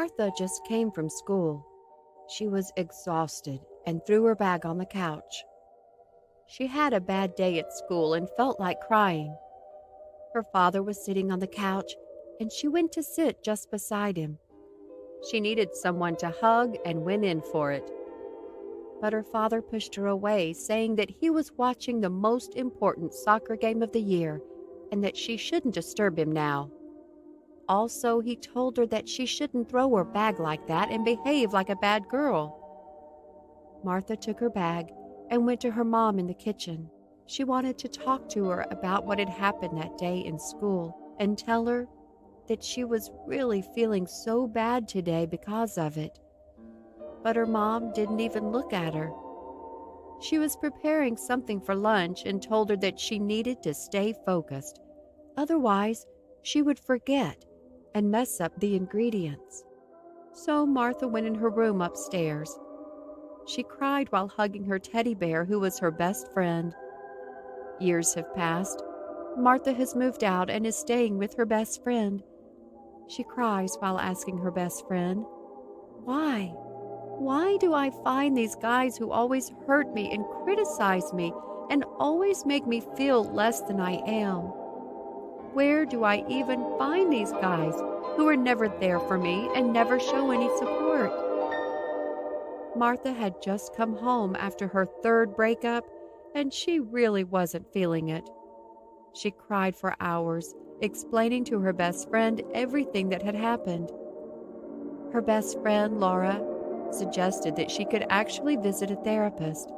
Martha just came from school. She was exhausted and threw her bag on the couch. She had a bad day at school and felt like crying. Her father was sitting on the couch, and she went to sit just beside him. She needed someone to hug and went in for it. But her father pushed her away, saying that he was watching the most important soccer game of the year and that she shouldn't disturb him now. Also, he told her that she shouldn't throw her bag like that and behave like a bad girl. Martha took her bag and went to her mom in the kitchen. She wanted to talk to her about what had happened that day in school and tell her that she was really feeling so bad today because of it. But her mom didn't even look at her. She was preparing something for lunch and told her that she needed to stay focused. Otherwise, she would forget and mess up the ingredients. So Martha went in her room upstairs. She cried while hugging her teddy bear, who was her best friend. Years have passed. Martha has moved out and is staying with her best friend. She cries while asking her best friend, "Why? Why do I find these guys who always hurt me and criticize me and always make me feel less than I am? Where do I even find these guys who are never there for me and never show any support?" Martha had just come home after her third breakup, and she really wasn't feeling it. She cried for hours, explaining to her best friend everything that had happened. Her best friend, Laura, suggested that she could actually visit a therapist.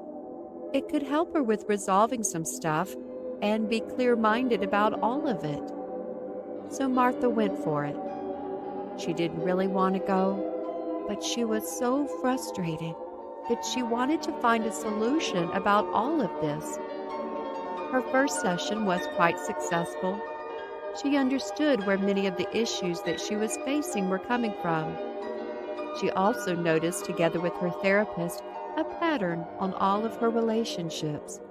It could help her with resolving some stuff and be clear-minded about all of it. So Martha went for it. She didn't really want to go, but she was so frustrated that she wanted to find a solution about all of this. Her first session was quite successful. She understood where many of the issues that she was facing were coming from. She also noticed, together with her therapist, a pattern on all of her relationships.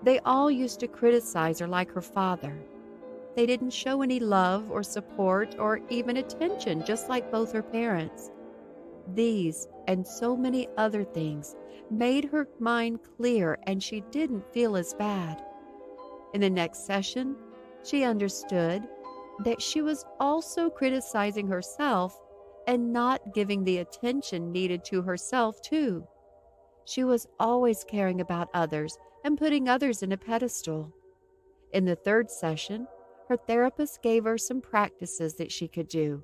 They all used to criticize her like her father. They didn't show any love or support or even attention, just like both her parents. These and so many other things made her mind clear, and she didn't feel as bad. In the next session, she understood that she was also criticizing herself and not giving the attention needed to herself, too. She was always caring about others and putting others in a pedestal. In the third session, her therapist gave her some practices that she could do.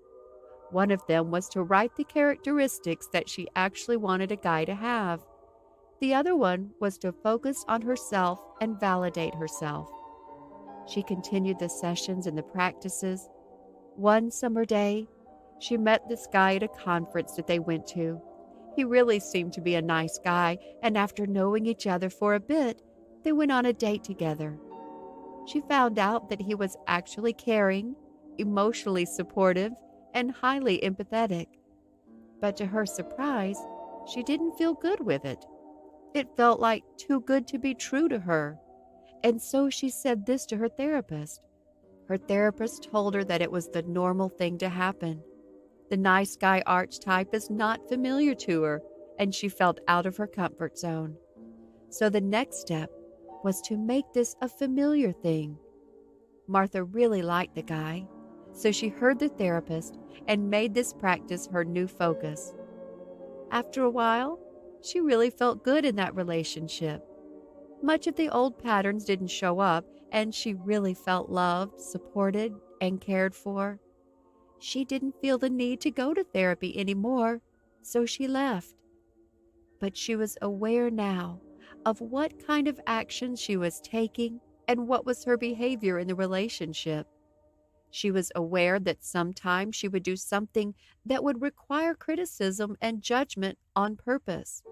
One of them was to write the characteristics that she actually wanted a guy to have. The other one was to focus on herself and validate herself. She continued the sessions and the practices. One summer day, she met this guy at a conference that they went to. He really seemed to be a nice guy, and after knowing each other for a bit, they went on a date together. She found out that he was actually caring, emotionally supportive, and highly empathetic. But to her surprise, she didn't feel good with it. It felt like too good to be true to her. And so she said this to her therapist. Her therapist told her that it was the normal thing to happen. The nice guy archetype is not familiar to her, and she felt out of her comfort zone. So the next step was to make this a familiar thing. Martha really liked the guy, so she heard the therapist and made this practice her new focus. After a while, she really felt good in that relationship. Much of the old patterns didn't show up, and she really felt loved, supported, and cared for. She didn't feel the need to go to therapy anymore, so she left. But she was aware now of what kind of actions she was taking and what was her behavior in the relationship. She was aware that sometimes she would do something that would require criticism and judgment on purpose.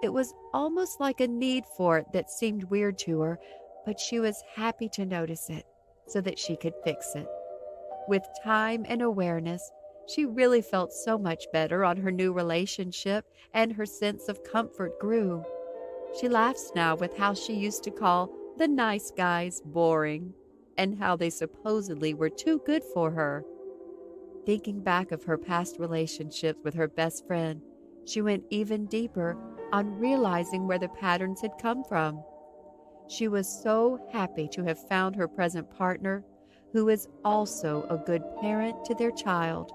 It was almost like a need for it that seemed weird to her, but she was happy to notice it so that she could fix it. With time and awareness, she really felt so much better on her new relationship, and her sense of comfort grew. She laughs now with how she used to call the nice guys boring, and how they supposedly were too good for her. Thinking back of her past relationships with her best friend, she went even deeper on realizing where the patterns had come from. She was so happy to have found her present partner, who is also a good parent to their child.